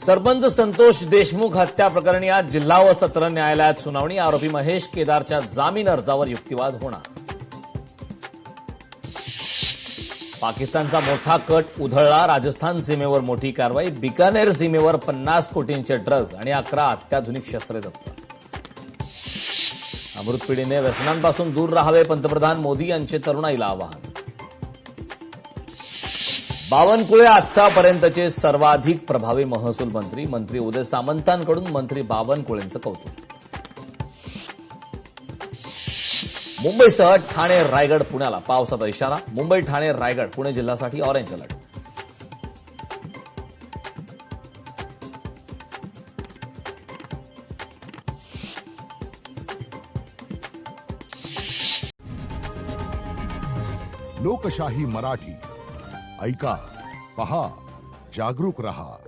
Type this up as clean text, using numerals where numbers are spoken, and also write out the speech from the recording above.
सरपंच संतोष देशमुख हत्या प्रकरणी आज जिल्हा व सत्र न्यायालयात सुनावणी. आरोपी महेश केदारच्या जामीन अर्जावर युक्तिवाद होणार. पाकिस्तानचा मोठा कट उधळला. राजस्थान सीमेवर मोठी कारवाई. बिकानेर सीमेवर 50 कोटींचे ड्रग्ज आणि 11 अत्याधुनिक शस्त्रे जप्त. अमृत पिढीने व्यसनांपासून दूर राहावे. पंतप्रधान मोदी यांचे तरुणाईला आवाहन. बावनकुळे आतापर्यंतचे सर्वाधिक प्रभावी महसूल मंत्री. मंत्री उदय सामंतांकडून मंत्री बावनकुळेंचं कौतुक. मुंबईसह ठाणे, रायगड, पुण्याला पावसाचा इशारा. मुंबई, ठाणे, रायगड, पुणे जिल्ह्यासाठी ऑरेंज अलर्ट. लोकशाही मराठी ऐका, पहा, जागरूक रहा.